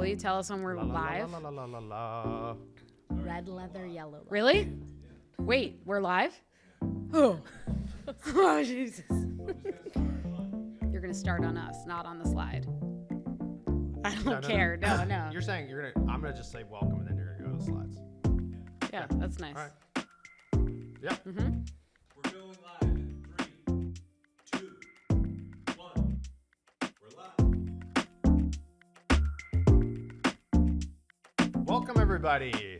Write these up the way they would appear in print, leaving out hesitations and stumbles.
Will you tell us when we're live? La, la, la, la, la, la. Red leather, yellow leather. Really? Wait, we're live? Oh. Oh, Jesus. You're going to start on us, not on the slide. I don't care. No. You're saying I'm gonna just say welcome and then you're gonna go to the slides. Yeah, that's nice. All right. Yeah. Mm-hmm. We're going live in 3, 2, 1. We're live. Welcome everybody.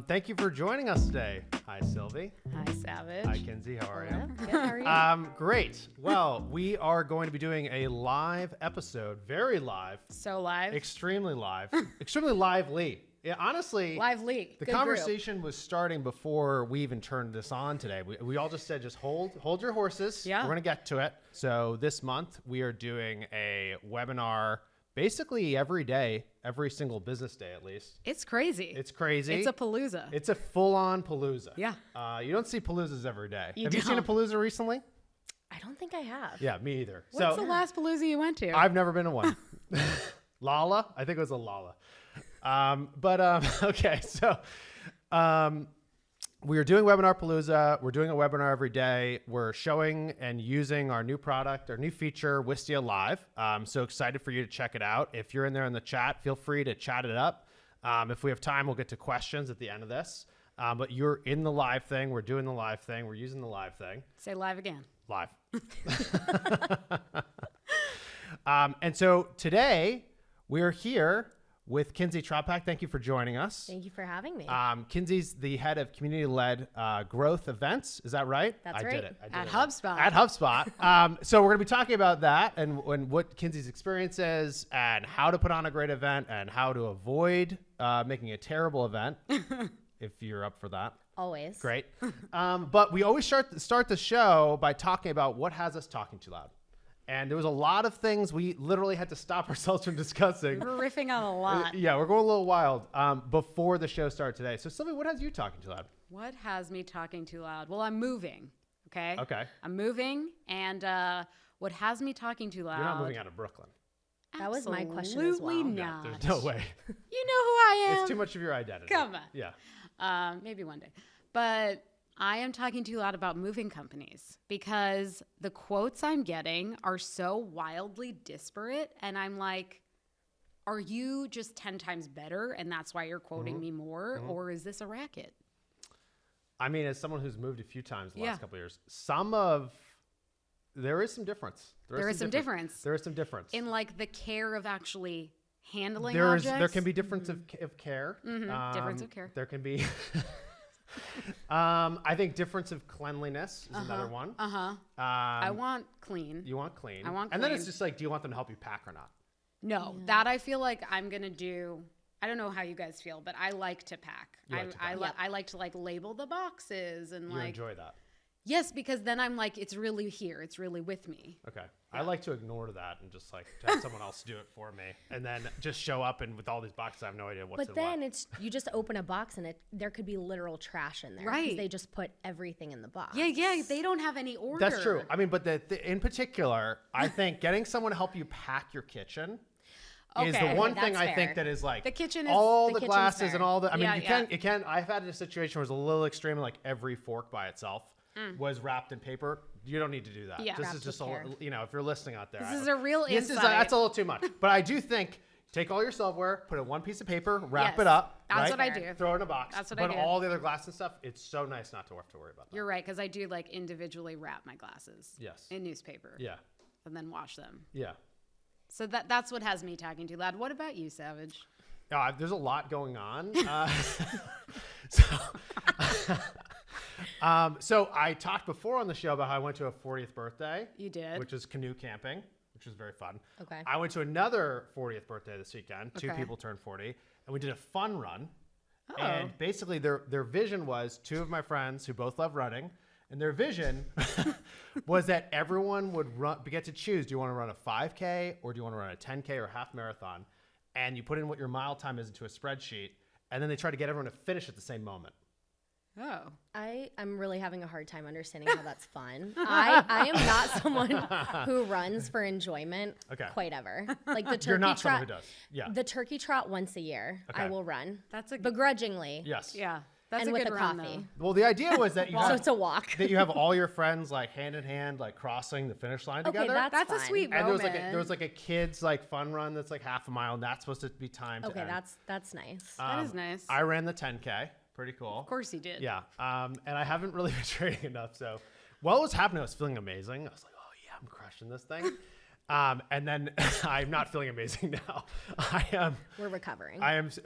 Thank you for joining us today. Hi Sylvie. Hi, Savage. Hi Kinzie. How are you? Good, how are you? Great. Well, we are going to be doing a live episode. Very live. So live. Extremely live. Extremely lively. Yeah, honestly. Lively. The Good conversation was starting before we even turned this on today. We all just said, just hold your horses. Yeah. We're going to get to it. So this month we are doing a webinar basically every day, every single business day at least. It's crazy. It's crazy. It's a palooza. It's a full-on palooza. Yeah. You don't see paloozas every day. You Have you seen a don't. palooza recently? I don't think I have. Yeah, me either. What's the last palooza you went to? I've never been to one. Lala? I think it was a Lala. Okay, so we are doing Webinar Palooza. We're doing a webinar every day. We're showing and using our new product, our new feature, Wistia Live. So excited for you to check it out. If you're in there in the chat, feel free to chat it up. If we have time, we'll get to questions at the end of this. But you're in the live thing. We're doing the live thing. We're using the live thing. Say live again. Live. And so today we're here with Kinzie Trompak. Thank you for joining us. Thank you for having me. Kinsey's the head of community-led growth events. Is that right? That's I right. did it. At HubSpot. At HubSpot. So we're going to be talking about that and what Kinsey's experience is and how to put on a great event and how to avoid making a terrible event, if you're up for that. Always. Great. But we always start the show by talking about what has us talking too loud. And there was a lot of things we literally had to stop ourselves from discussing. We're riffing on a lot. Yeah, we're going a little wild before the show started today. So, Sylvie, what has you talking too loud? What has me talking too loud? Well, I'm moving. Okay. Okay. I'm moving, and what has me talking too loud? You're not moving out of Brooklyn. That was my question as well. Absolutely Yeah, not. there's no way. You know who I am. It's too much of your identity. Come on. Yeah. Maybe one day. But I am talking too loud about moving companies because the quotes I'm getting are so wildly disparate. And I'm like, are you just 10 times better and that's why you're quoting me more? Or is this a racket? I mean, as someone who's moved a few times the Yeah. last couple of years, there is some difference. There is some difference. There is some difference. In like the care of actually handling There objects. can be difference of care. Difference of care. There can be. I think difference of cleanliness is another one. I want clean. You want clean. I want And then it's clean. just like, do you want them to help you pack or not? No, that I feel like I'm going to do. I don't know how you guys feel, but I like to pack. You like to pack. I like to like label the boxes and You like. enjoy that. Yes, because then I'm like, it's really here. It's really with me. Okay. I like to ignore that and just like to have someone else do it for me and then just show up and with all these boxes, I have no idea what's But in then what. you just open a box and there could be literal trash in there. Right. Because they just put everything in the box. Yeah. They don't have any order. That's true. I mean, but in particular, I think getting someone to help you pack your kitchen is the Okay, one thing that's I think fair. that is like The kitchen is- all the the kitchen's glasses fair. and all the. I mean, Yeah, you can. I've had a situation where it was a little extreme, like every fork by itself was wrapped in paper. You don't need to do that. Yeah. This Wrapped is just with a, care. if you're listening out there. This is a real This is insight. that's a little too much. But I do think take all your silverware, put it in one piece of paper, wrap Yes, it up. that's right? what I do. Throw it in a box. That's what I put do. all the other glass and stuff. It's so nice not to have to worry about that. You're right, because I do like individually wrap my glasses. Yes. In newspaper. Yeah. And then wash them. Yeah. So that's what has me talking too loud. What about you, Savage? There's a lot going on. So I talked before on the show about how I went to a 40th birthday. You did. Which is canoe camping, which was very fun. Okay. I went to another 40th birthday this weekend. Two Okay. people turned 40, and we did a fun run. Oh. And basically their vision was two of my friends who both love running, and their vision was that everyone would get to choose, do you want to run a 5K or do you want to run a 10K or half marathon? And you put in what your mile time is into a spreadsheet, and then they try to get everyone to finish at the same moment. Oh. I'm really having a hard time understanding how that's fun. I am not someone who runs for enjoyment quite ever. Like the turkey You're not trot, someone who does. Yeah. the turkey trot once a year, I Okay. will run. That's a begrudgingly. Yes. Yeah. That's And a with good a run, coffee. though. Well, the idea was that you So have, it's a walk. that you have all your friends like hand in hand, like crossing the finish line Okay, together. that's That's a fun. sweet and moment. there was like a kids like fun run that's like half a mile, and that's supposed to be timed. Okay, to end. that's nice. That is nice. I ran the 10K. Pretty cool. Of course you did. Yeah. And I haven't really been training enough. So while it was happening, I was feeling amazing. I was like, oh yeah, I'm crushing this thing. And then I'm not feeling amazing now. We're recovering.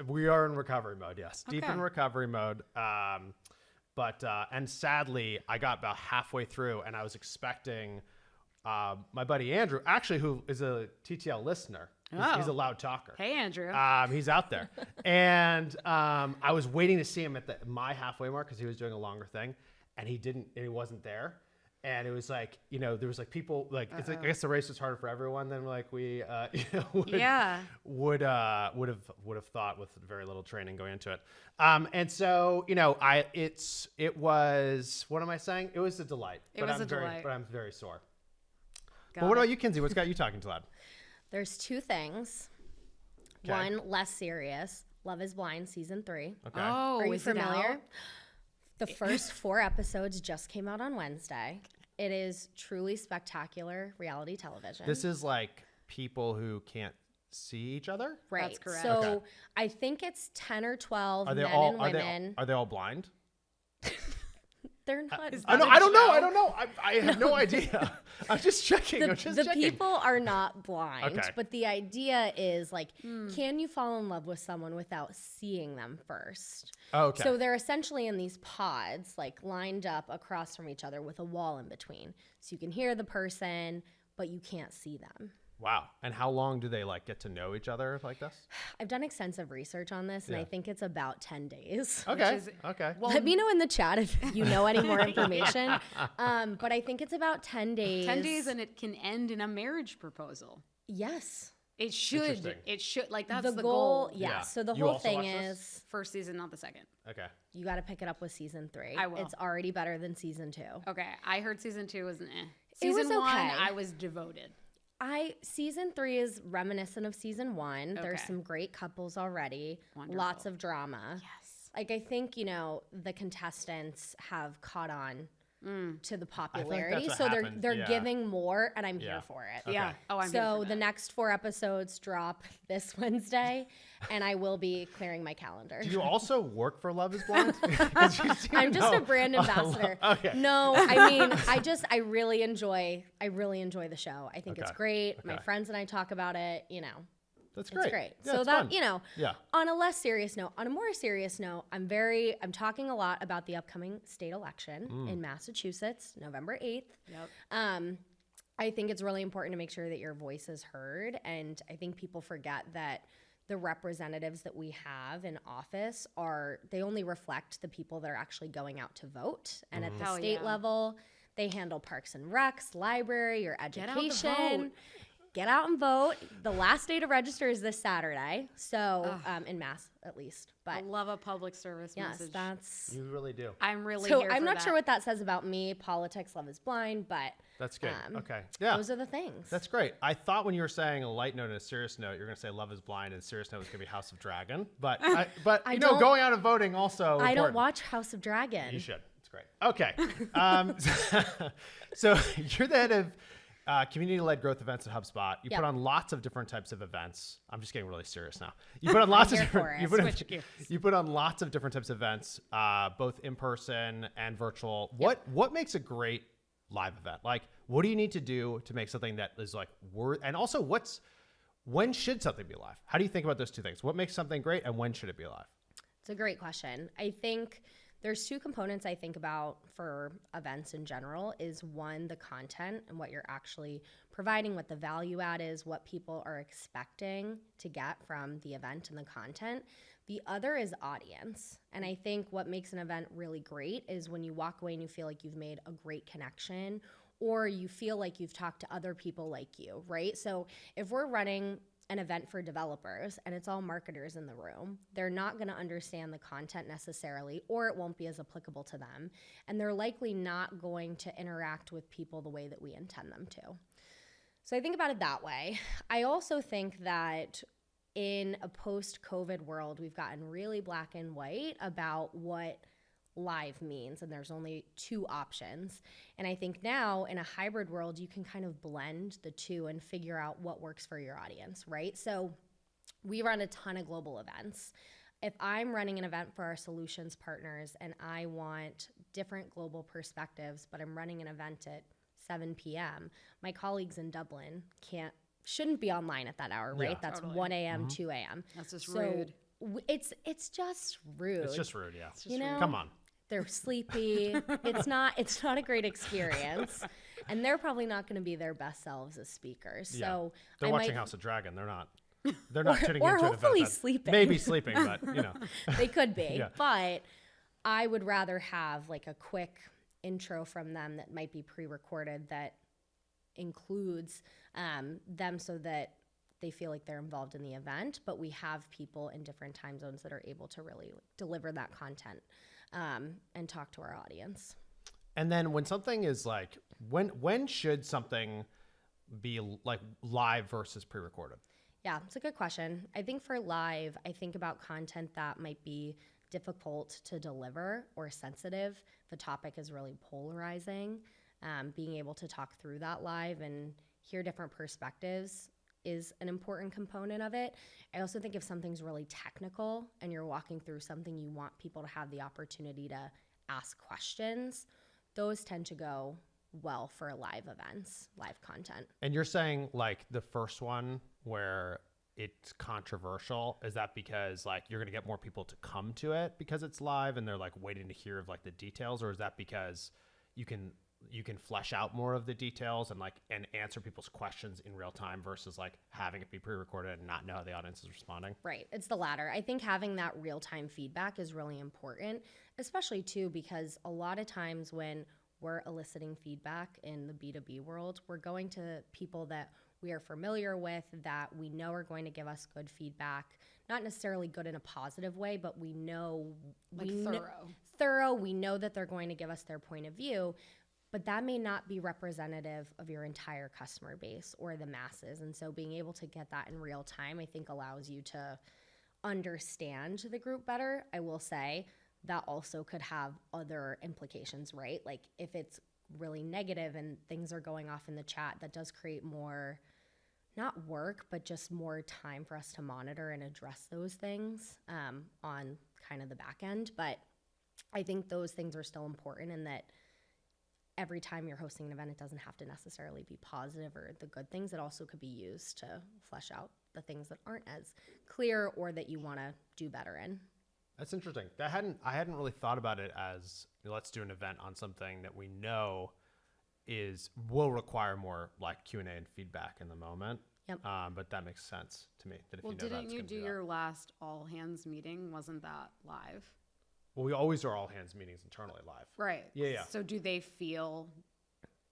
We are in recovery mode. Yes. Deep Okay. in recovery mode. And sadly I got about halfway through and I was expecting, my buddy Andrew, actually, who is a TTL listener. He's a loud talker. Hey, Andrew. He's out there. And I was waiting to see him at my halfway mark because he was doing a longer thing. And he wasn't there. And it was like, there was like people like, it's like, I guess the race was harder for everyone than like we would have thought with very little training going into it. And so, it was, what am I saying? It was a delight. But I'm very sore. But what about you, Kinzie? What's got you talking too loud? There's two things. Okay. One, less serious. Love is Blind, season 3. Okay. Oh, Are you is it familiar? out? The first 4 episodes just came out on Wednesday. It is truly spectacular reality television. This is like people who can't see each other? right. That's correct. So Okay. I think it's 10 or 12 Are they men all and women. are they all blind? They're not. Is I that don't know. show? I don't know. I have no idea. I'm just checking. the people are not blind, Okay. but the idea is like, can you fall in love with someone without seeing them first? Oh, okay. So they're essentially in these pods, like lined up across from each other with a wall in between. So you can hear the person, but you can't see them. Wow. And how long do they like get to know each other like this? I've done extensive research on this, and Yeah. I think it's about 10 days. Okay. is- Okay. Well, Let me know in the chat if you know any more information. But I think it's about 10 days. 10 days and it can end in a marriage proposal. Yes. It should. Interesting. It should. Like, that's the goal. goal. Yeah. Yeah. So the You whole also thing watch this? is First season, not the second. Okay. you got to pick it up with season 3. I will. It's already better than season 2. Okay. I heard season 2 was eh. It was Season 1, okay. I was devoted. Season 3 is reminiscent of season 1. There's Okay. some great couples already. Wonderful. Lots of drama. Yes. Like I think, the contestants have caught on to the popularity. what So happened. they're Yeah. giving more, and I'm Yeah. here for it. Okay. Yeah. Oh, I'm here So for the that. next 4 episodes drop this Wednesday, and I will be clearing my calendar. Do you also work for Love is Blind? 'Cause you seem I'm to just know a brand lot. ambassador. Okay. No, I mean, I really enjoy the show. I think it's Okay. great. My Okay. friends and I talk about it, That's great. It's great. Yeah, So it's that, fun. Yeah. on a less serious note, on a more serious note, I'm talking a lot about the upcoming state election in Massachusetts, November 8th. Yep. I think it's really important to make sure that your voice is heard. And I think people forget that the representatives that we have in office they only reflect the people that are actually going out to vote. And at the Hell state yeah. level, they handle parks and recs, library, your Get out to education. vote. Get out and vote. The last day to register is this Saturday. So in Mass, at least. I But love a public service yes, message. that's. You really do. I'm really So here I'm for not that. sure what that says about me. Politics, love is blind, but That's good. Um, Okay. Yeah. those are the things. That's great. I thought when you were saying a light note and a serious note, you were going to say Love is Blind and serious note was going to be House of Dragon. But I don't- going out and voting also. I don't important. watch House of Dragon. You should. It's great. Okay. So you're the head of community-led growth events at HubSpot. You Yep. put on lots of different types of events. I'm just getting really serious now. You put on lots of here different. for it. You put, Switch gears. you put on lots of different types of events, both in person and virtual. What makes a great live event? Like, what do you need to do to make something that is like worth? And also, when should something be live? How do you think about those two things? What makes something great, and when should it be live? It's a great question. I think there's 2 components I think about for events in general is one, the content and what you're actually providing, what the value add is, what people are expecting to get from the event and the content. The other is audience. And I think what makes an event really great is when you walk away and you feel like you've made a great connection or you feel like you've talked to other people like you, right? So if we're running an event for developers and it's all marketers in the room, they're not going to understand the content necessarily, or it won't be as applicable to them. And they're likely not going to interact with people the way that we intend them to. So I think about it that way. I also think that in a post-COVID world, we've gotten really black and white about what live means, and there's only two options. And I think now in a hybrid world, you can kind of blend the two and figure out what works for your audience, right? So we run a ton of global events. If I'm running an event for our solutions partners and I want different global perspectives, but I'm running an event at 7 p.m., my colleagues in Dublin shouldn't be online at that hour, right? Yeah. That's Totally. 1 a.m., 2 a.m. That's just So rude. It's just rude. It's just rude, yeah. Just you know, rude. Come on. they're sleepy. It's not a great experience, and they're probably not going to be their best selves as speakers. Yeah. So They're I watching might- House of Dragon. They're not tuning or into an hopefully event. sleeping. Maybe sleeping, but you know. They could be, Yeah. but I would rather have like a quick intro from them that might be pre-recorded that includes them so that they feel like they're involved in the event, but we have people in different time zones that are able to really deliver that content and talk to our audience. And then when something is like, when should something be like live versus pre-recorded? Yeah, it's a good question. I think for live, I think about content that might be difficult to deliver or sensitive. The topic is really polarizing. Being able to talk through that live and hear different perspectives is an important component of it. I also think if something's really technical and you're walking through something, you want people to have the opportunity to ask questions. Those tend to go well for live events, live content. And you're saying like the first one where it's controversial, is that because like you're going to get more people to come to it because it's live and they're like waiting to hear of like the details, or is that because you can flesh out more of the details and answer people's questions in real time versus like having it be pre-recorded and not know how the audience is responding? Right. It's the latter. I think having that real-time feedback is really important, especially too because a lot of times when we're eliciting feedback in the B2B world, we're going to people that we are familiar with, that we know are going to give us good feedback, not necessarily good in a positive way, but we know thorough. We know that they're going to give us their point of view, but that may not be representative of your entire customer base or the masses. And so being able to get that in real time, I think allows you to understand the group better. I will say that also could have other implications, right? Like if it's really negative and things are going off in the chat, that does create more, not work, but just more time for us to monitor and address those things on kind of the back end. But I think those things are still important, in that every time you're hosting an event, it doesn't have to necessarily be positive or the good things. It also could be used to flesh out the things that aren't as clear or that you want to do better in. That's interesting. I hadn't really thought about it as, let's do an event on something that we know will require more like Q&A and feedback in the moment. Yep. But that makes sense to me. That if Well, you know didn't that's you gonna do that. your last all hands meeting? Wasn't that live? Well, we always do our all hands meetings internally live. Right. Yeah. So do they feel,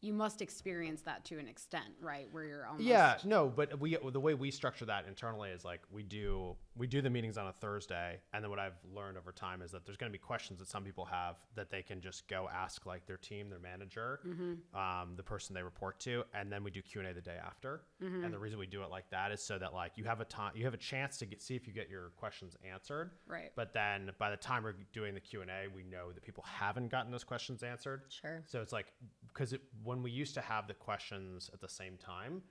you must experience that to an extent, right? Where you're almost. Yeah, no, but the way we structure that internally is like we do the meetings on a Thursday, and then what I've learned over time is that there's going to be questions that some people have that they can just go ask like their team, their manager, the person they report to, and then we do Q&A the day after. And the reason we do it like that is so that like you have a chance to see if you get your questions answered. Right. But then by the time we're doing the Q&A, we know that people haven't gotten those questions answered. Sure. So it's like, because when we used to have the questions at the same time,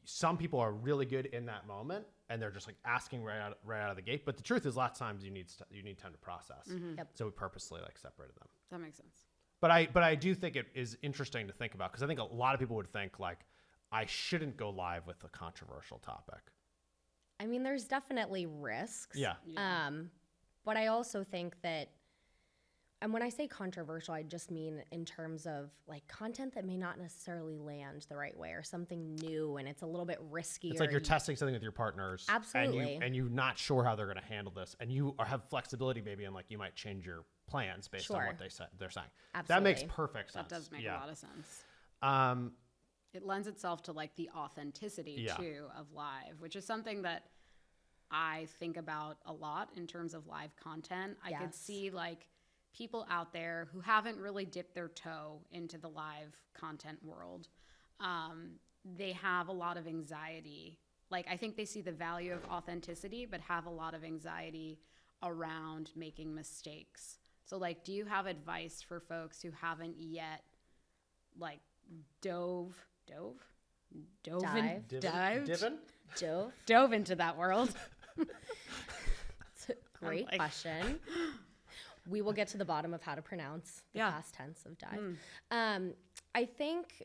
some people are really good in that moment and they're just like asking right out of the gate. But the truth is, lots of times you need time to process. Yep. So we purposely like separated them. That makes sense. But I do think it is interesting to think about, because I think a lot of people would think like, I shouldn't go live with a controversial topic. I mean, there's definitely risks. Yeah. But I also think that, and when I say controversial, I just mean in terms of like content that may not necessarily land the right way, or something new and it's a little bit risky. It's like you're testing something with your partners. Absolutely. And you're not sure how they're going to handle this. And you have flexibility maybe, and like you might change your plans based on what they're saying. Absolutely. That makes perfect sense. That does make a lot of sense. it lends itself to like the authenticity Yeah. too of live, which is something that I think about a lot in terms of live content. I could Yes. see like people out there who haven't really dipped their toe into the live content world. They have a lot of anxiety. Like, I think they see the value of authenticity, but have a lot of anxiety around making mistakes. So, like, do you have advice for folks who haven't yet, like, dove Dive. Dove. into that world? It's a great like- question. We will get to the bottom of how to pronounce the Yeah. past tense of dive. I think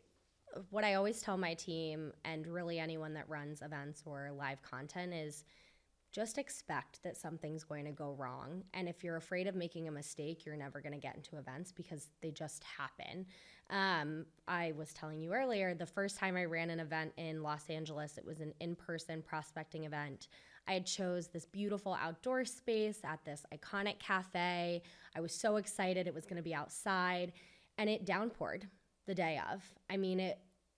what I always tell my team, and really anyone that runs events or live content, is just expect that something's going to go wrong. And if you're afraid of making a mistake, you're never going to get into events because they just happen. I was telling you earlier, the first time I ran an event in Los Angeles, it was an in-person prospecting event. I had chose this beautiful outdoor space at this iconic cafe. I was so excited it was going to be outside, and it downpoured the day of. I mean,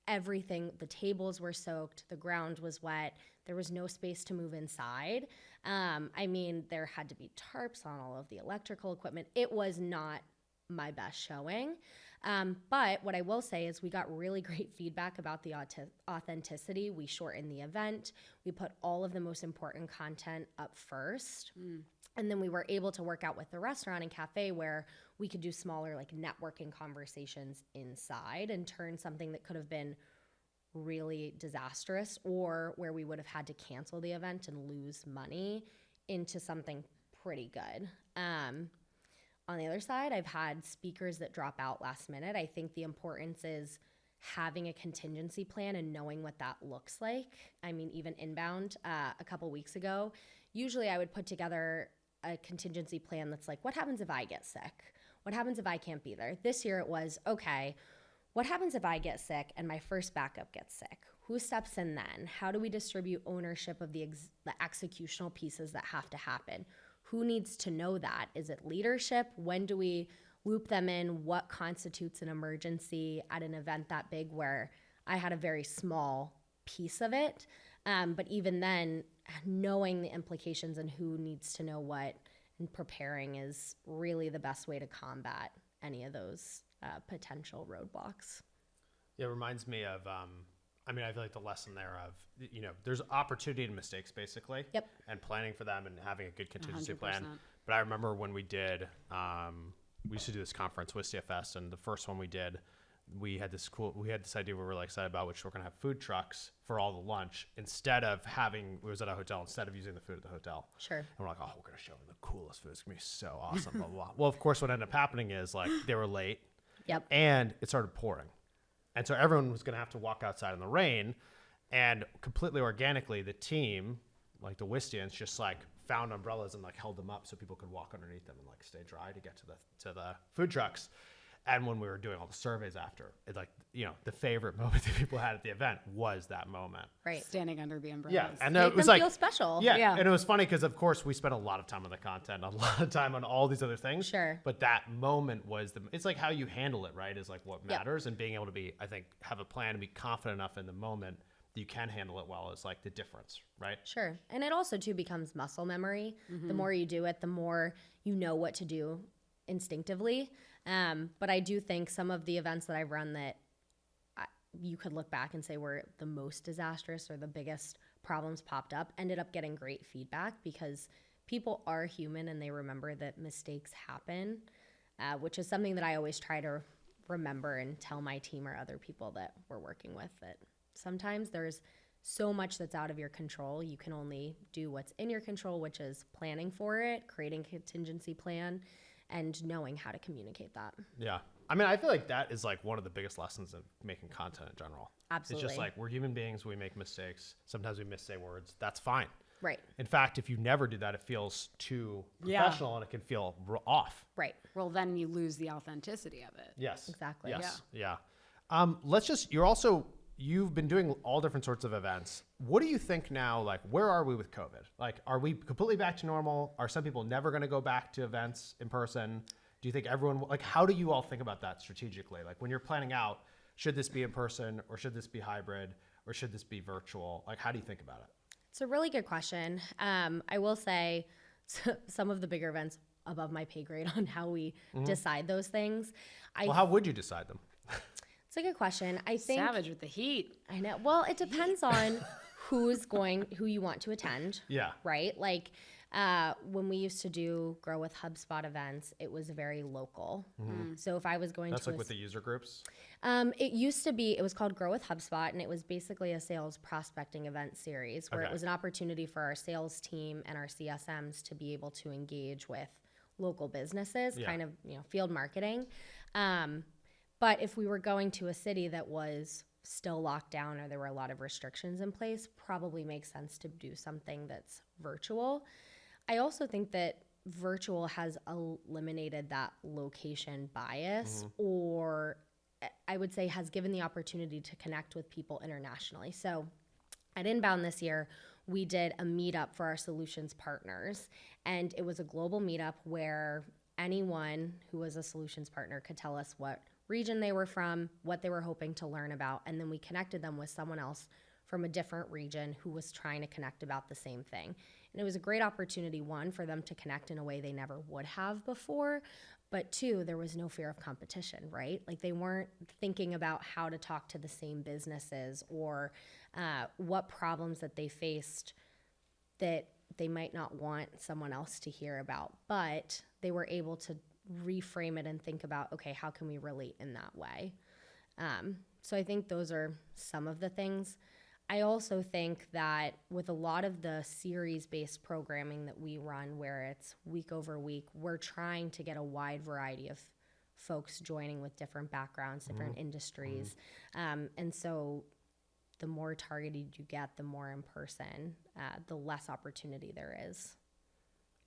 everything, the tables were soaked, the ground was wet, there was no space to move inside. I mean, there had to be tarps on all of the electrical equipment. It was not my best showing. But what I will say is we got really great feedback about the authenticity. We shortened the event. We put all of the most important content up first. And then we were able to work out with the restaurant and cafe where we could do smaller like networking conversations inside and turn something that could have been really disastrous or where we would have had to cancel the event and lose money into something pretty good. On the other side, I've had speakers that drop out last minute. I think the importance is having a contingency plan and knowing what that looks like. I mean, even inbound a couple weeks ago, usually I would put together a contingency plan that's like, what happens if I get sick? What happens if I can't be there? This year it was, okay, what happens if I get sick and my first backup gets sick? Who steps in then? How do we distribute ownership of the executional pieces that have to happen? Who needs to know that? Is it leadership? When do we loop them in? What constitutes an emergency at an event that big where I had a very small piece of it? But even then, knowing the implications and who needs to know what and preparing is really the best way to combat any of those potential roadblocks. Yeah, it reminds me of, I mean, I feel like the lesson there of, you know, there's opportunity and mistakes basically. Yep. And planning for them and having a good contingency 100%. plan. But I remember when we did, we used to do this conference, Wistia Fest, and the first one we did, we had this idea we were really excited about, which we're going to have food trucks for all the lunch instead of having, we was at a hotel, instead of using the food at the hotel. Sure. And we're like, oh, we're going to show them the coolest food. It's going to be so awesome, blah, blah, blah. Well, of course, what ended up happening is like they were late. Yep. And it started pouring. And so everyone was going to have to walk outside in the rain. And completely organically, the team, like the Wistians, just like found umbrellas and like held them up so people could walk underneath them and like stay dry to get to the food trucks. And when we were doing all the surveys after, it like, you know, the favorite moment that people had at the event was that moment. Right. Standing under the umbrellas. Yeah. And Make it was them like, feel special. yeah, Yeah. and it was funny because, of course, we spent a lot of time on the content, a lot of time on all these other things. Sure. But that moment was it's like how you handle it, right? Is like what Yep. matters, and being able to be, I think, have a plan and be confident enough in the moment that you can handle it well is like the difference, right? Sure. And it also too becomes muscle memory. The more you do it, the more you know what to do instinctively. But I do think some of the events that I've run that you could look back and say were the most disastrous or the biggest problems popped up ended up getting great feedback because people are human and they remember that mistakes happen, which is something that I always try to remember and tell my team or other people that we're working with, that sometimes there's so much that's out of your control. You can only do what's in your control, which is planning for it, creating a contingency plan, and knowing how to communicate that. Yeah. I mean, I feel like that is like one of the biggest lessons of making content in general. Absolutely. It's just like we're human beings. We make mistakes. Sometimes we missay words. That's fine. Right. In fact, if you never do that, it feels too Yeah. professional and it can feel off. Right. Well, then you lose the authenticity of it. Yes. Exactly. Yes. Yeah. You've been doing all different sorts of events. What do you think now? Like, where are we with COVID? Like, are we completely back to normal? Are some people never going to go back to events in person? Do you think everyone, like, how do you all think about that strategically? Like, when you're planning out, should this be in person or should this be hybrid or should this be virtual? Like, how do you think about it? It's a really good question. I will say some of the bigger events above my pay grade on how we decide those things. Well, how would you decide them? It's a good question. I think Savage with the heat. I know. Well, it depends on who you want to attend. Yeah. Right. Like when we used to grow with HubSpot events, it was very local. So if I was going That's to like with the user groups. it was called Grow with HubSpot, and it was basically a sales prospecting event series where Okay. it was an opportunity for our sales team and our CSMs to be able to engage with local businesses, Yeah. kind of, field marketing. But if we were going to a city that was still locked down or there were a lot of restrictions in place, probably makes sense to do something that's virtual. I also think that virtual has eliminated that location bias, or I would say has given the opportunity to connect with people internationally. So at Inbound this year, we did a meetup for our solutions partners, and it was a global meetup where anyone who was a solutions partner could tell us what region they were from, what they were hoping to learn about, and then we connected them with someone else from a different region who was trying to connect about the same thing. And it was a great opportunity, one, for them to connect in a way they never would have before, but two, there was no fear of competition, right? Like they weren't thinking about how to talk to the same businesses or what problems that they faced that they might not want someone else to hear about, but they were able to reframe it and think about, okay, how can we relate in that way? So I think those are some of the things. I also think that with a lot of the series-based programming that we run, where it's week over week, we're trying to get a wide variety of folks joining with different backgrounds, different industries. And so the more targeted you get, the more in person, the less opportunity there is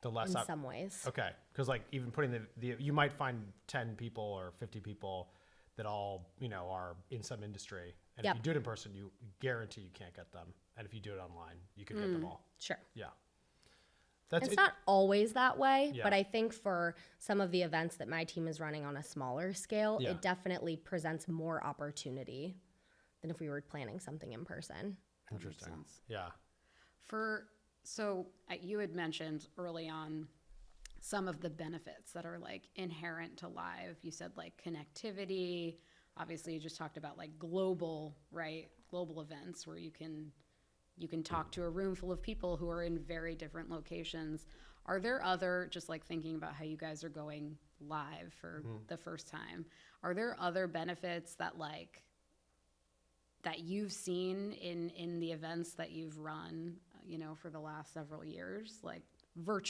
The less in some ways. Okay, because like even putting the you might find 10 people or 50 people that all are in some industry, and Yep. if you do it in person, you guarantee you can't get them, and if you do it online, you can get them all. Sure. Yeah, that's It's it. not always that way, Yeah. but I think for some of the events that my team is running on a smaller scale, Yeah. it definitely presents more opportunity than if we were planning something in person. Interesting. sense. Yeah. You had mentioned early on some of the benefits that are like inherent to live. You said like connectivity. Obviously, you just talked about like global events where you can talk to a room full of people who are in very different locations. Are there other, just like thinking about how you guys are going live for the first time, are there other benefits that you've seen in the events that you've run, for the last several years? Like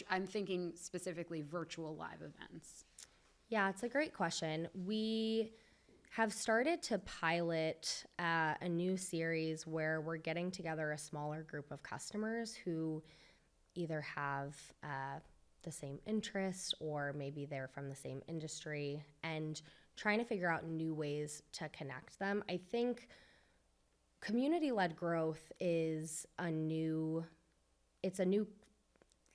I'm thinking specifically virtual live events. Yeah, it's a great question. We have started to pilot a new series where we're getting together a smaller group of customers who either have the same interests or maybe they're from the same industry, and trying to figure out new ways to connect them. I think community-led growth is a new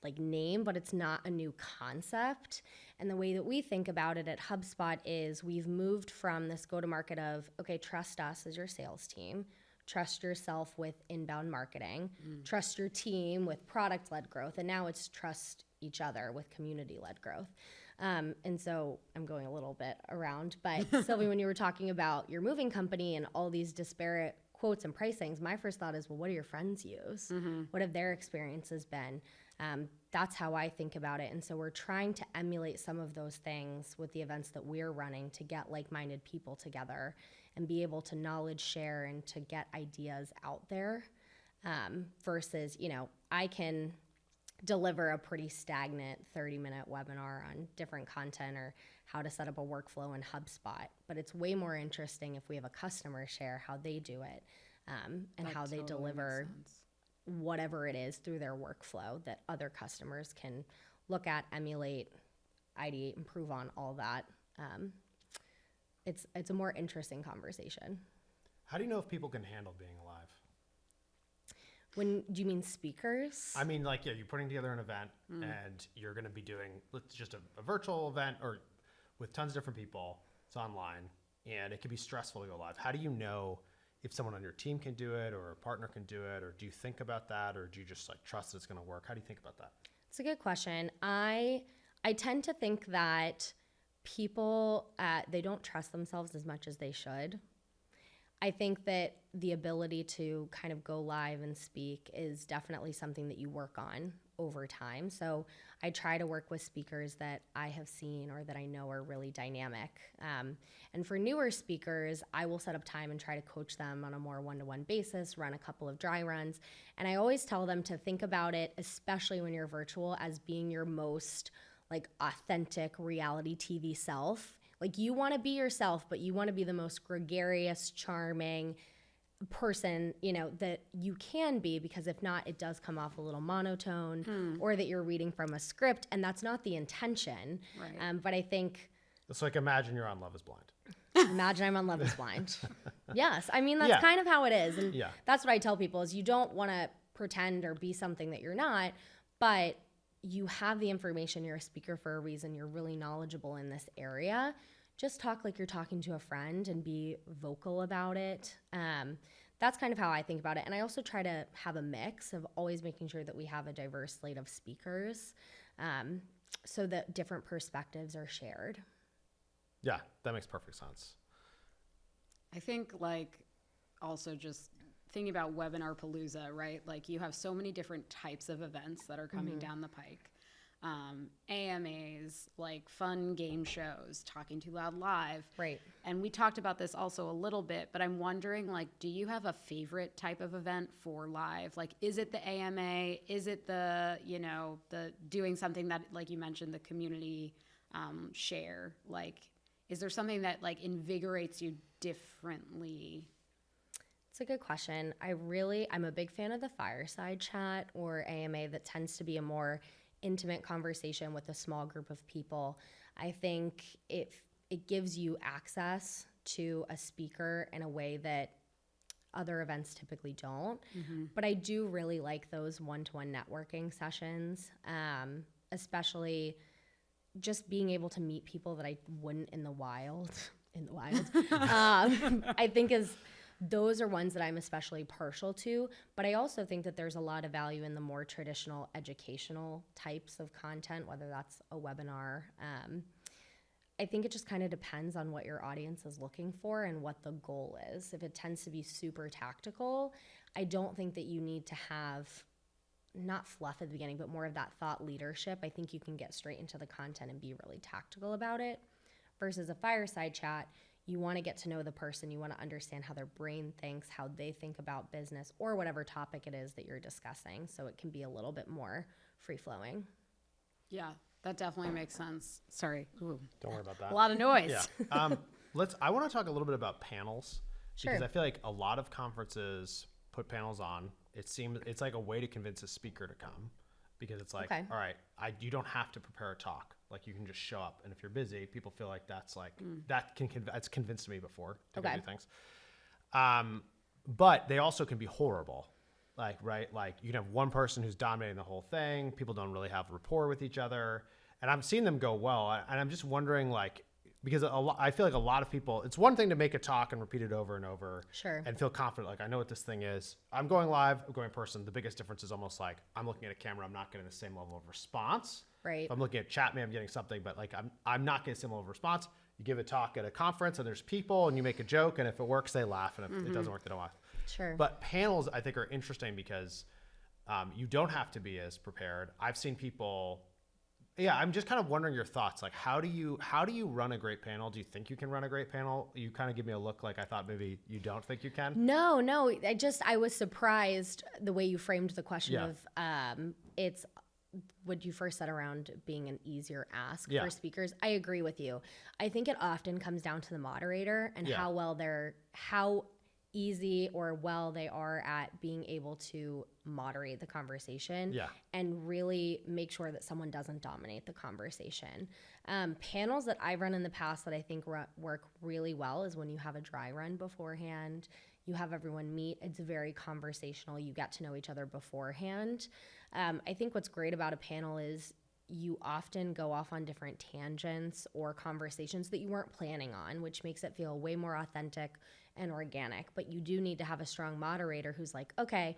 like name, but it's not a new concept. And the way that we think about it at HubSpot is we've moved from this go-to-market of, okay, trust us as your sales team, trust yourself with inbound marketing, trust your team with product-led growth, and now it's trust each other with community-led growth. And so I'm going a little bit around, but Sylvie, when you were talking about your moving company and all these disparate quotes and pricings, my first thought is, well, what do your friends use? What have their experiences been? That's how I think about it. And so we're trying to emulate some of those things with the events that we're running to get like-minded people together and be able to knowledge share and to get ideas out there versus, I can deliver a pretty stagnant 30-minute webinar on different content or how to set up a workflow in HubSpot. But it's way more interesting if we have a customer share how they do it and That how they totally deliver makes sense. whatever it is through their workflow that other customers can look at, emulate, ideate, improve on, all that. It's a more interesting conversation. How do you know if people can handle being alive? Do you mean speakers? I mean, like, you're putting together an event and you're going to be doing just a virtual event or with tons of different people. It's online. and it can be stressful to go live. How do you know if someone on your team can do it or a partner can do it, or do you think about that, or do you just like trust it's going to work? How do you think about that? It's a good question. I tend to think that people, they don't trust themselves as much as they should. I think that the ability to kind of go live and speak is definitely something that you work on over time. So I try to work with speakers that I have seen or that I know are really dynamic. And for newer speakers, I will set up time and try to coach them on a more one-to-one basis, run a couple of dry runs. And I always tell them to think about it, especially when you're virtual, as being your most like authentic reality TV self. Like you want to be yourself, but you want to be the most gregarious, charming person, you know, that you can be, because if not, it does come off a little monotone or that you're reading from a script, and that's not the intention. Right. But I think It's like, imagine you're on Love is Blind. imagine I'm on Love is Blind. Yes. I mean, that's kind of how it is. And that's what I tell people is you don't want to pretend or be something that you're not, but you have the information. You're a speaker for a reason. You're really knowledgeable in this area. Just talk like you're talking to a friend and be vocal about it. That's kind of how I think about it. And I also try to have a mix of always making sure that we have a diverse slate of speakers so that different perspectives are shared. Yeah, that makes perfect sense. I think like also just thinking about Webinar Palooza, right? Like you have so many different types of events that are coming down the pike. AMAs, like fun game shows, Talking Too Loud Live. Right. And we talked about this also a little bit, but I'm wondering, like, do you have a favorite type of event for live? Like, is it the AMA? Is it the, you know, the doing something that, like you mentioned, the community share? Like, is there something that, like, invigorates you differently? It's a good question. I'm a big fan of the fireside chat or AMA that tends to be a more intimate conversation with a small group of people. I think it gives you access to a speaker in a way that other events typically don't. But I do really like those one-to-one networking sessions, especially just being able to meet people that I wouldn't in the wild. I think those are ones that I'm especially partial to, but I also think that there's a lot of value in the more traditional educational types of content, whether that's a webinar. I think it just kind of depends on what your audience is looking for and what the goal is. If it tends to be super tactical, I don't think that you need to have not fluff at the beginning, but more of that thought leadership. I think you can get straight into the content and be really tactical about it. Versus a fireside chat, you want to get to know the person. You want to understand how their brain thinks, how they think about business, or whatever topic it is that you're discussing. So it can be a little bit more free-flowing. Yeah, that definitely makes sense. Sorry. Ooh, Don't worry about that. a lot of noise. Yeah. I want to talk a little bit about panels. Sure. Because I feel like a lot of conferences put panels on. It seems it's like a way to convince a speaker to come, because it's like, all right, you don't have to prepare a talk. Like you can just show up, and if you're busy, people feel like that's like that's convinced me before to go do things. But they also can be horrible. Like you can have one person who's dominating the whole thing. People don't really have rapport with each other, and I've seen them go well. And I'm just wondering, like, because I feel like a lot of people, it's one thing to make a talk and repeat it over and over and feel confident. Like, I know what this thing is. I'm going live, I'm going in person. The biggest difference is almost like I'm looking at a camera, I'm not getting the same level of response. Right. If I'm looking at chat, maybe I'm getting something, but like I'm not getting a similar response. You give a talk at a conference and there's people and you make a joke, and if it works, they laugh, and if it doesn't work, they don't laugh. Sure. But panels, I think, are interesting because you don't have to be as prepared. I've seen people. Yeah, I'm just kind of wondering your thoughts. Like, how do you run a great panel? Do you think you can run a great panel? You kind of give me a look like I thought maybe you don't think you can. No. I was surprised the way you framed the question of it's what you first said around being an easier ask for speakers. I agree with you. I think it often comes down to the moderator and how easy or well they are at being able to moderate the conversation and really make sure that someone doesn't dominate the conversation. Panels that I've run in the past that I think work really well is when you have a dry run beforehand, you have everyone meet, it's very conversational, you get to know each other beforehand. I think what's great about a panel is you often go off on different tangents or conversations that you weren't planning on, which makes it feel way more authentic and organic. But you do need to have a strong moderator who's like, okay,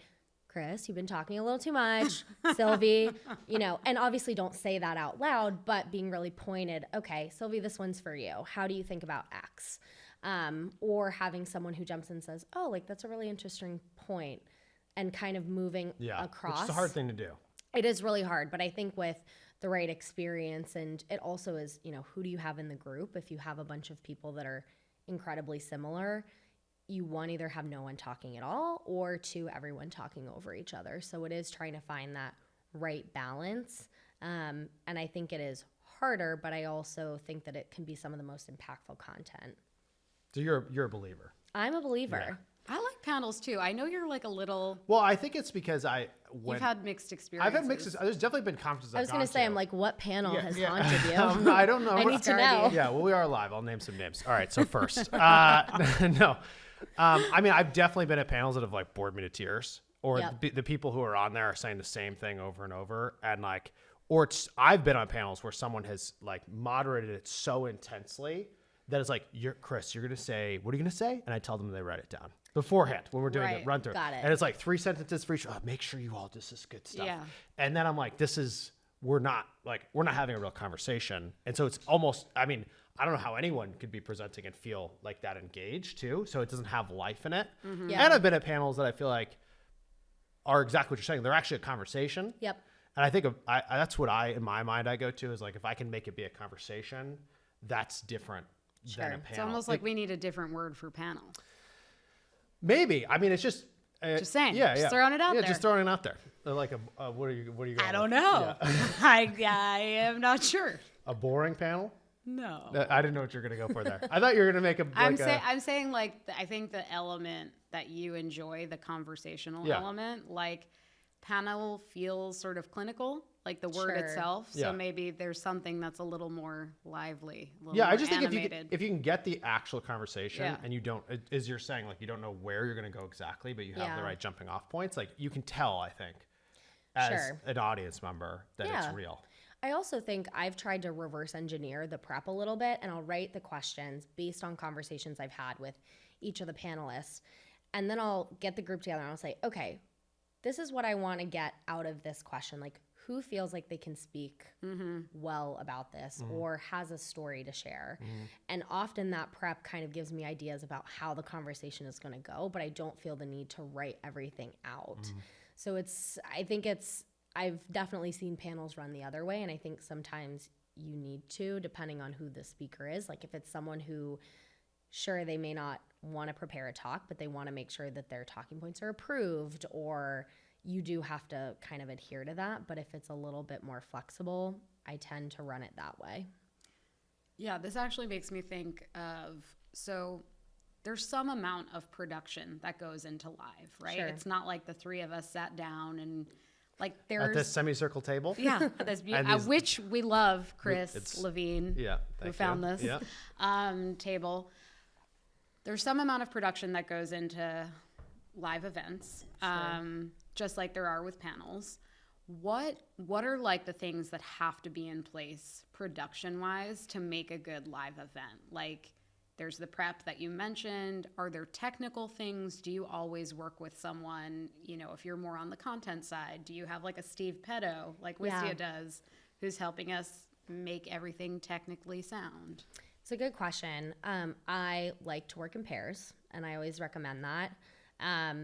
Chris, you've been talking a little too much. Sylvie, and obviously don't say that out loud, but being really pointed. Okay, Sylvie, this one's for you. How do you think about X? Or having someone who jumps in and says, oh, like that's a really interesting point, and kind of moving across. Which is a hard thing to do. It is really hard, but I think with the right experience, and it also is, who do you have in the group? If you have a bunch of people that are incredibly similar, you one, either have no one talking at all, or two, everyone talking over each other. So it is trying to find that right balance. And I think it is harder, but I also think that it can be some of the most impactful content. So you're a believer. I'm a believer. Yeah. I like panels too. I know you're like a little. Well, I think it's because You've had mixed experiences. I've had mixed. There's definitely been conferences. I was going to say, I'm like, what panel has haunted you? I don't know. I need to know. Yeah, well, we are live. I'll name some names. All right. So first, no. I mean, I've definitely been at panels that have like bored me to tears, or the people who are on there are saying the same thing over and over, and like, I've been on panels where someone has like moderated it so intensely that it's like, Chris, you're going to say, what are you going to say? And I tell them they write it down beforehand when we're doing it run through. Got it. And it's like 3 sentences for each. Oh, make sure you all, this is good stuff. Yeah. And then I'm like, we're not having a real conversation. And so it's almost, I mean, I don't know how anyone could be presenting and feel like that engaged too. So it doesn't have life in it. Mm-hmm. Yeah. And I've been at panels that I feel like are exactly what you're saying. They're actually a conversation. Yep. And I think that's what in my mind, I go to is like, if I can make it be a conversation, that's different than a panel. It's almost like we need a different word for panel. Maybe. I mean, it's just saying. Yeah, just throwing it out there. Yeah, just throwing it out there. Like what are you going I don't know. Yeah. I am not sure. A boring panel? No. I didn't know what you were going to go for there. I thought you were going to make I'm saying like, I think the element that you enjoy, the conversational element, like panel feels sort of clinical, like the word itself. So maybe there's something that's a little more lively. I just animated. think if you can get the actual conversation and you don't, as you're saying, like you don't know where you're going to go exactly, but you have the right jumping off points, like you can tell, I think, as an audience member that it's real. I also think I've tried to reverse engineer the prep a little bit, and I'll write the questions based on conversations I've had with each of the panelists. And then I'll get the group together and I'll say, okay, this is what I want to get out of this question. Like, who feels like they can speak well about this or has a story to share? And often that prep kind of gives me ideas about how the conversation is going to go, but I don't feel the need to write everything out. So I've definitely seen panels run the other way, and I think sometimes you need to, depending on who the speaker is. Like if it's someone who, sure, they may not want to prepare a talk, but they want to make sure that their talking points are approved, or you do have to kind of adhere to that. But if it's a little bit more flexible, I tend to run it that way. Yeah, this actually makes me think of, so there's some amount of production that goes into live, right? Sure. It's not like the three of us sat down and like there's at this semicircle table. Yeah, which we love, Chris Levine, who found this table. There's some amount of production that goes into live events, just like there are with panels. What are like the things that have to be in place production-wise to make a good live event? Like there's the prep that you mentioned. Are there technical things? Do you always work with someone, if you're more on the content side? Do you have like a Steve Petto, like Wistia does, who's helping us make everything technically sound? It's a good question. I like to work in pairs, and I always recommend that.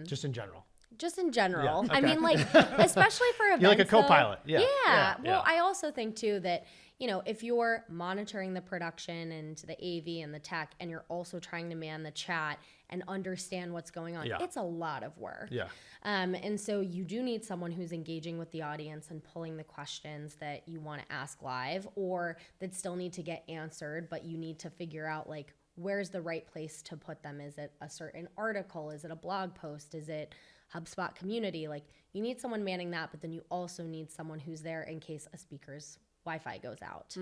Just in general. Just in general. Yeah, okay. I mean, like, especially for events. You're like a co-pilot. Yeah. Well, I also think, too, that, if you're monitoring the production and the AV and the tech, and you're also trying to man the chat and understand what's going on, it's a lot of work. Yeah. And so you do need someone who's engaging with the audience and pulling the questions that you want to ask live or that still need to get answered, but you need to figure out, like, where's the right place to put them? Is it a certain article? Is it a blog post? Is it HubSpot community? Like, you need someone manning that, but then you also need someone who's there in case a speaker's Wi-Fi goes out,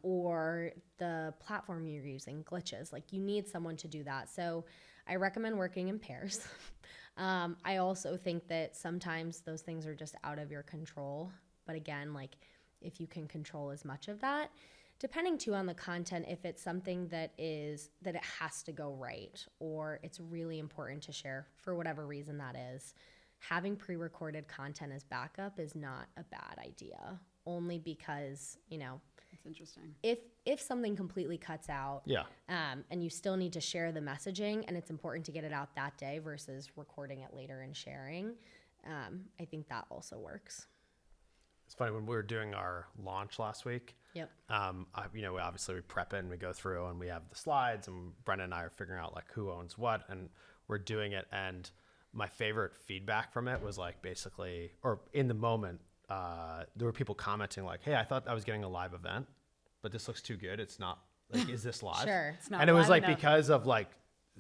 or the platform you're using glitches. Like, you need someone to do that. So I recommend working in pairs. I also think that sometimes those things are just out of your control. But again, like, if you can control as much of that. Depending too on the content, if it's something that it has to go right, or it's really important to share for whatever reason that is, having pre-recorded content as backup is not a bad idea. Only because, It's interesting. if something completely cuts out, and you still need to share the messaging, and it's important to get it out that day versus recording it later and sharing, I think that also works. It's funny, when we were doing our launch last week, Yep. obviously we prep it and we go through and we have the slides, and Brendan and I are figuring out like who owns what, and we're doing it. And my favorite feedback from it was like, basically, or in the moment, there were people commenting like, hey, I thought I was getting a live event, but this looks too good. It's not, like, is this live? Sure. It's not And it was live like enough. because of like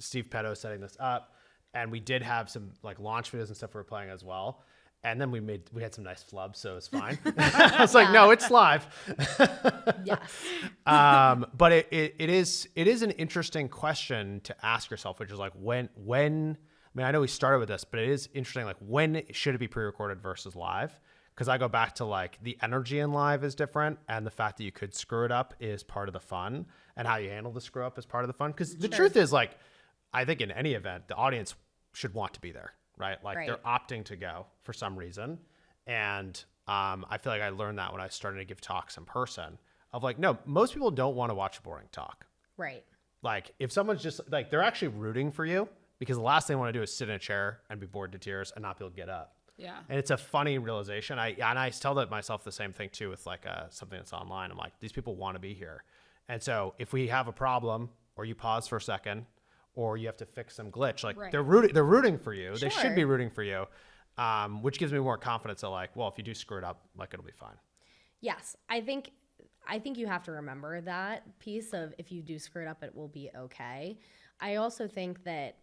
Steve Petto setting this up, and we did have some like launch videos and stuff we were playing as well. And then we had some nice flubs, so it's fine. I was like, no, it's live. Yes. But it is an interesting question to ask yourself, which is like when, I mean, I know we started with this, but it is interesting, like when should it be pre-recorded versus live? Because I go back to like the energy in live is different, and the fact that you could screw it up is part of the fun, and how you handle the screw up is part of the fun. Because the truth is, like, I think in any event, the audience should want to be there, right? Like they're opting to go for some reason. And I feel like I learned that when I started to give talks in person of like, no, most people don't want to watch a boring talk. Right. Like if someone's just like, they're actually rooting for you, because the last thing they want to do is sit in a chair and be bored to tears and not be able to get up. Yeah. And it's a funny realization. I tell myself the same thing too with like something that's online. I'm like, these people want to be here. And so if we have a problem, or you pause for a second, or you have to fix some glitch, like they're rooting for you. They should be rooting for you, which gives me more confidence that like, well, if you do screw it up, like it'll be fine. Yes. I think you have to remember that piece of, if you do screw it up, it will be okay. I also think that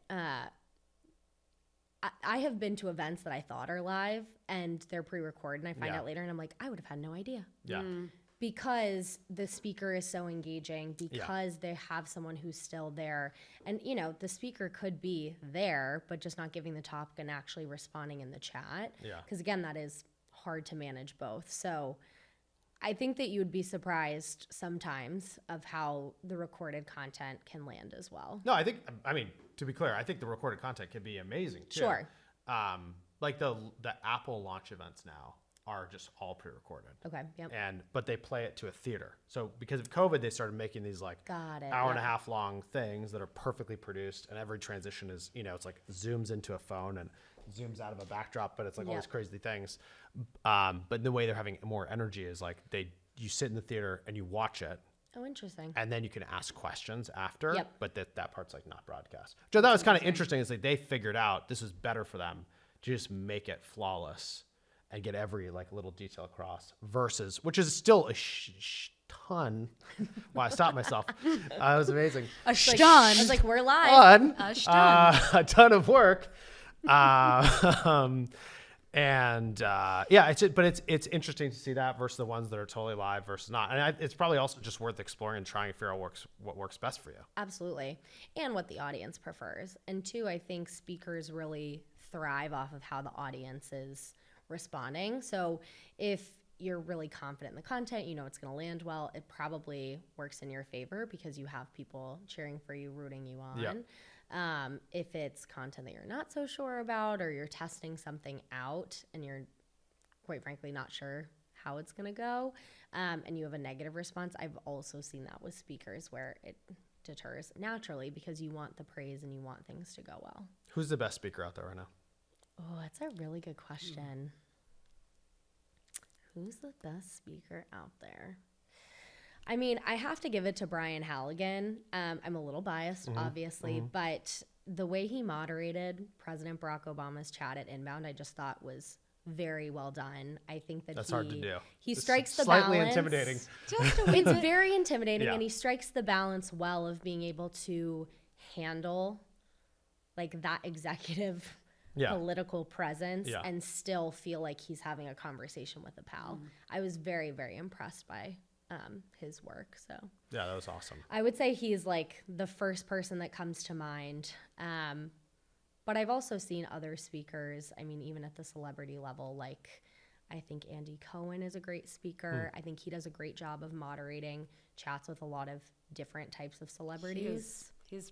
I have been to events that I thought are live and they're pre-recorded, and I find out later and I'm like, I would have had no idea. Yeah. Because the speaker is so engaging, because they have someone who's still there. And, the speaker could be there, but just not giving the topic and actually responding in the chat. Yeah. Because, again, that is hard to manage both. So I think that you would be surprised sometimes of how the recorded content can land as well. No, I mean, to be clear, I think the recorded content can be amazing too. Sure. Like the Apple launch events now are just all pre-recorded. Okay. Yep. But they play it to a theater. So because of COVID, they started making these like hour and a half long things that are perfectly produced, and every transition is, it's like zooms into a phone and zooms out of a backdrop, but it's like all these crazy things. But the way they're having more energy is like you sit in the theater and you watch it. Oh, interesting. And then you can ask questions after, Yep. but that part's like not broadcast. So that was kind of interesting. Is like they figured out this is better for them to just make it flawless and get every like little detail across, versus, which is still a ton. Wow, I stopped myself. It was amazing. A I stun. was like, we're live. Ton, A stun. a ton of work. It's interesting to see that versus the ones that are totally live versus not. And it's probably also just worth exploring and trying to figure out what works best for you. Absolutely. And what the audience prefers. And two, I think speakers really thrive off of how the audience is responding. So if you're really confident in the content, it's going to land well, it probably works in your favor because you have people cheering for you, rooting you on. Yeah. If it's content that you're not so sure about, or you're testing something out and you're quite frankly not sure how it's going to go, and you have a negative response, I've also seen that with speakers where it deters naturally because you want the praise and you want things to go well. Who's the best speaker out there right now? Oh, that's a really good question. Who's the best speaker out there? I mean, I have to give it to Brian Halligan. I'm a little biased, obviously, but the way he moderated President Barack Obama's chat at Inbound, I just thought was very well done. I think that's hard to do. He It's strikes the slightly balance. intimidating. It's very intimidating, Yeah. and he strikes the balance well of being able to handle like that executive political presence and still feel like he's having a conversation with a pal. I was very, very impressed by his work. So Yeah, that was awesome. I would say he's like the first person that comes to mind. But I've also seen other speakers, I mean, even at the celebrity level, like I think Andy Cohen is a great speaker. I think he does a great job of moderating chats with a lot of different types of celebrities. He's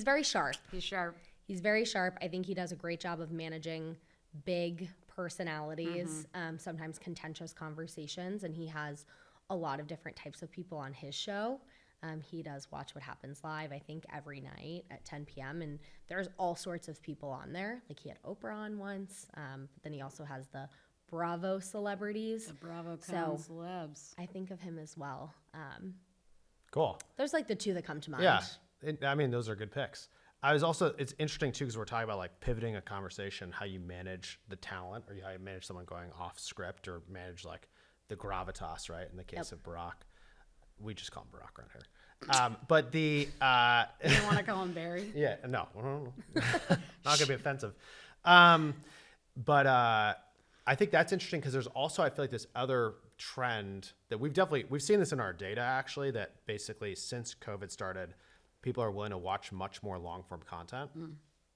very sharp. He's sharp. He's very sharp. I think he does a great job of managing big personalities, sometimes contentious conversations, and he has a lot of different types of people on his show. He does Watch What Happens Live, I think, every night at 10 p.m., and there's all sorts of people on there. Like, he had Oprah on once, but then he also has the Bravo celebrities. The Bravo celebs. I think of him as well. Cool. There's like the two that come to mind. Yeah. I mean, those are good picks. It's interesting too, because we're talking about like pivoting a conversation, how you manage the talent or how you manage someone going off script or manage like the gravitas, right? In the case of Barack, we just call him Barack around here. But the, You don't want to call him Barry? yeah, no, not gonna be offensive. But I think that's interesting because there's also, I feel like this other trend that we've seen this in our data actually, that basically since COVID started, people are willing to watch much more long form content.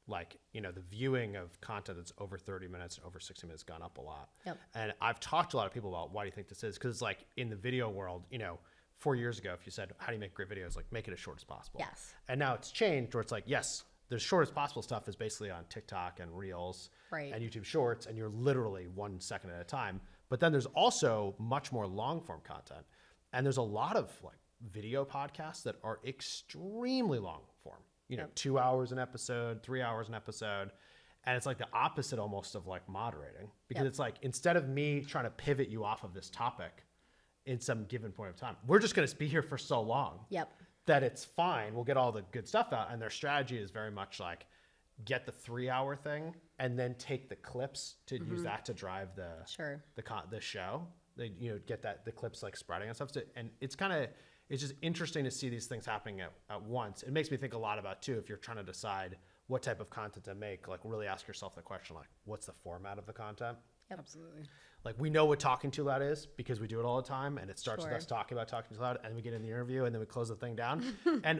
Like, the viewing of content that's over 30 minutes, over 60 minutes gone up a lot. Yep. And I've talked to a lot of people about why do you think this is? Because it's like in the video world, 4 years ago, if you said, how do you make great videos? Like, make it as short as possible. Yes. And now it's changed where it's like, yes, the short as possible stuff is basically on TikTok and Reels Right. and YouTube Shorts, and you're literally 1 second at a time. But then there's also much more long form content. And there's a lot of like video podcasts that are extremely long form, 2 hours an episode, 3 hours an episode. And it's like the opposite almost of like moderating, because it's like, instead of me trying to pivot you off of this topic in some given point of time, we're just going to be here for so long that it's fine. We'll get all the good stuff out. And their strategy is very much like, get the 3 hour thing and then take the clips to use that to drive the show. They, get the clips like spreading and stuff. And it's just interesting to see these things happening at once. It makes me think a lot about too, if you're trying to decide what type of content to make, like really ask yourself the question, like, what's the format of the content? Yep. Absolutely. Like, we know what talking too loud is because we do it all the time, and it starts with us talking about talking too loud, and we get in the interview, and then we close the thing down.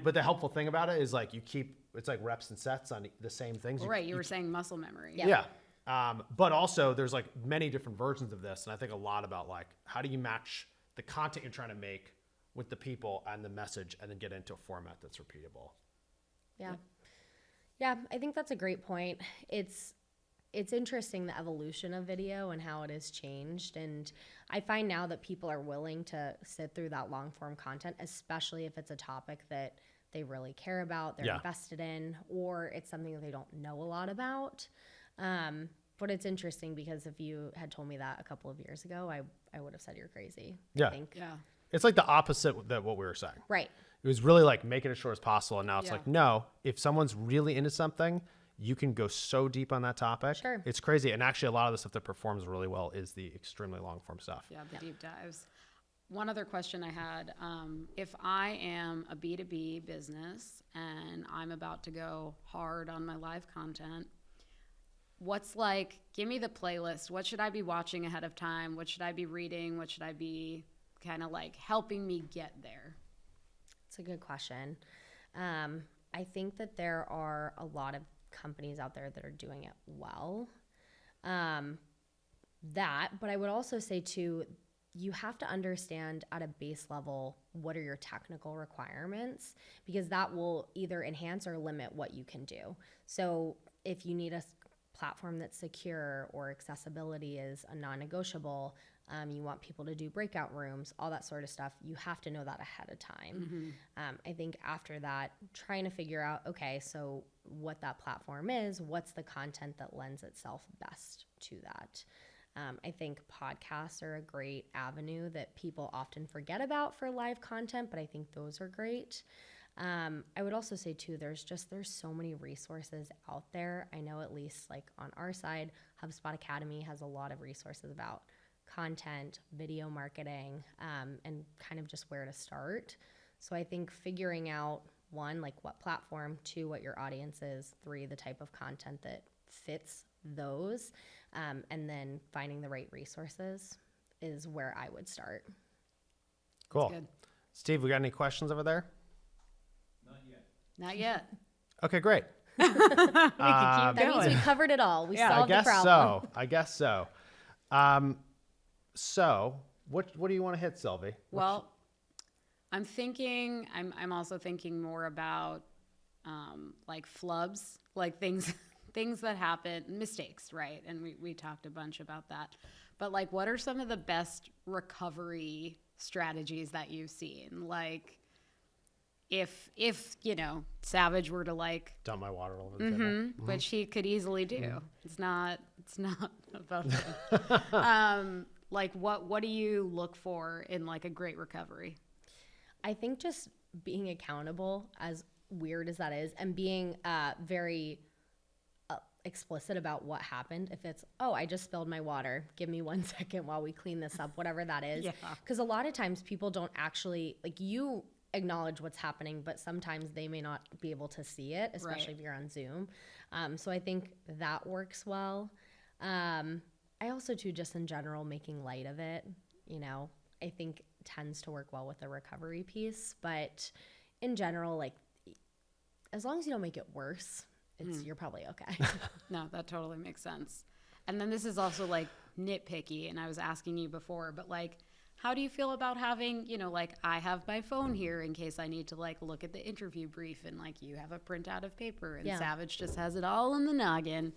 But the helpful thing about it is like it's like reps and sets on the same things. Right. You were saying muscle memory. Yeah. But also there's like many different versions of this, and I think a lot about like, how do you match the content you're trying to make with the people and the message, and then get into a format that's repeatable. Yeah, I think that's a great point. It's interesting, the evolution of video and how it has changed. And I find now that people are willing to sit through that long form content, especially if it's a topic that they really care about, they're invested in, or it's something that they don't know a lot about. But it's interesting because if you had told me that a couple of years ago, I would have said you're crazy. Yeah. I think. Yeah. It's like the opposite of what we were saying. Right. It was really like, make it as short as possible. And now it's like, no, if someone's really into something, you can go so deep on that topic. Sure. It's crazy. And actually a lot of the stuff that performs really well is the extremely long form stuff. Yeah, the deep dives. One other question I had, if I am a B2B business and I'm about to go hard on my live content, give me the playlist. What should I be watching ahead of time? What should I be reading? What should I be kind of like helping me get there? It's a good question. I think that there are a lot of companies out there that are doing it well. But I would also say too, you have to understand at a base level, what are your technical requirements, because that will either enhance or limit what you can do. So if you need a platform that's secure or accessibility is a non-negotiable, you want people to do breakout rooms, all that sort of stuff, you have to know that ahead of time. I think after that, trying to figure out, okay, so what that platform is, what's the content that lends itself best to that. I think podcasts are a great avenue that people often forget about for live content, but I think those are great. I would also say too, there's so many resources out there. I know at least like on our side, HubSpot Academy has a lot of resources about content, video marketing, and kind of just where to start. So I think figuring out, one, like what platform, two, what your audience is, three, the type of content that fits those, and then finding the right resources is where I would start. Cool. Good. Steve, we got any questions over there? Not yet. Okay, great. That means we covered it all. We solved the problem. I guess so. So what do you want to hit, Sylvie? Well, I'm also thinking more about like flubs, like things that happen, mistakes, right? And we talked a bunch about that. But like, what are some of the best recovery strategies that you've seen? Like, if Savage were to like Dump my water all over the table. which he could easily do. It's not about him. Like what do you look for in like a great recovery? I think just being accountable, as weird as that is, and being very explicit about what happened. If it's, oh, I just spilled my water, give me 1 second while we clean this up, whatever that is. Yeah. Because a lot of times people don't actually, like, you acknowledge what's happening, but sometimes they may not be able to see it, especially if you're on Zoom. So I think that works well. I also, too, just in general, making light of it, I think tends to work well with the recovery piece. But in general, like, as long as you don't make it worse, you're probably okay. No, that totally makes sense. And then this is also like nitpicky, and I was asking you before, but like, how do you feel about having, like I have my phone here in case I need to like look at the interview brief, and like you have a printout of paper, and Savage just has it all in the noggin.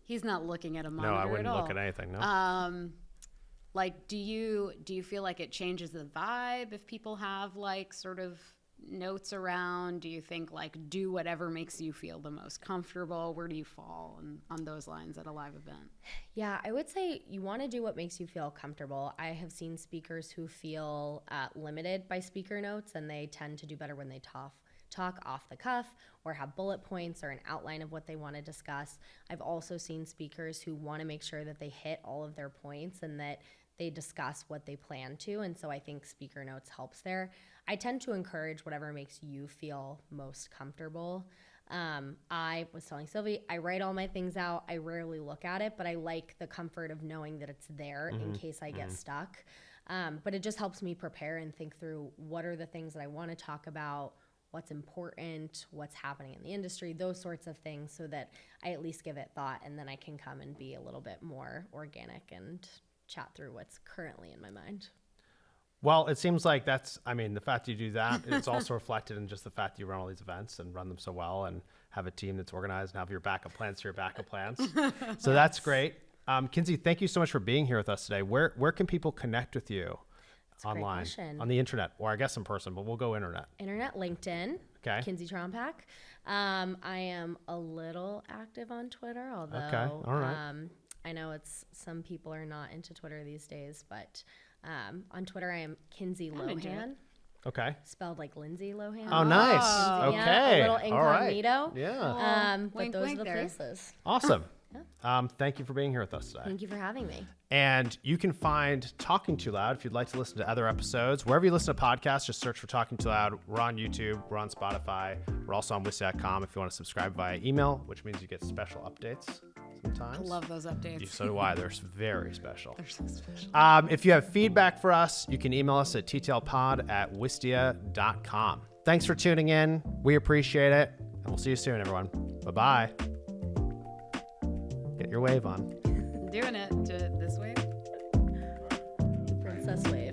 He's not looking at a monitor No, I at wouldn't all. look at anything. No. Like, do you feel like it changes the vibe if people have like sort of notes around? Do you think like do whatever makes you feel the most comfortable? Where do you fall on those lines at a live event? Yeah, I would say you want to do what makes you feel comfortable. I have seen speakers who feel limited by speaker notes, and they tend to do better when they talk off the cuff or have bullet points or an outline of what they want to discuss. I've also seen speakers who want to make sure that they hit all of their points and that they discuss what they plan to. And so I think speaker notes helps there. I tend to encourage whatever makes you feel most comfortable. I was telling Sylvie, I write all my things out. I rarely look at it, but I like the comfort of knowing that it's there in case I get stuck. But it just helps me prepare and think through what are the things that I want to talk about, what's important, what's happening in the industry, those sorts of things, so that I at least give it thought, and then I can come and be a little bit more organic and chat through what's currently in my mind. Well, it seems like the fact you do that, it's also reflected in just the fact that you run all these events and run them so well and have a team that's organized and have your backup plans to your backup plans. So that's great. Kinzie, thank you so much for being here with us today. Where can people connect with you? Online, on the internet, or I guess in person, but we'll go internet. Internet, LinkedIn, okay. Kinzie Trompak. I am a little active on Twitter, although okay. All right. I know some people are not into Twitter these days, but on Twitter I am Kinzie Lohan. Okay. Spelled like Lindsay Lohan. Oh, nice. Kinzie, okay. Yeah, a little incognito. All right. Yeah. But wink, those wink are the there. places. Awesome. Thank you for being here with us today. Thank you for having me. And you can find Talking Too Loud if you'd like to listen to other episodes. Wherever you listen to podcasts, just search for Talking Too Loud. We're on YouTube. We're on Spotify. We're also on Wistia.com if you want to subscribe via email, which means you get special updates sometimes. I love those updates. So do I. They're very special. They're so special. If you have feedback for us, you can email us at ttlpod@wistia.com. Thanks for tuning in. We appreciate it. And we'll see you soon, everyone. Bye-bye. Get your wave on. Doing it. Do it this way. Princess Wave.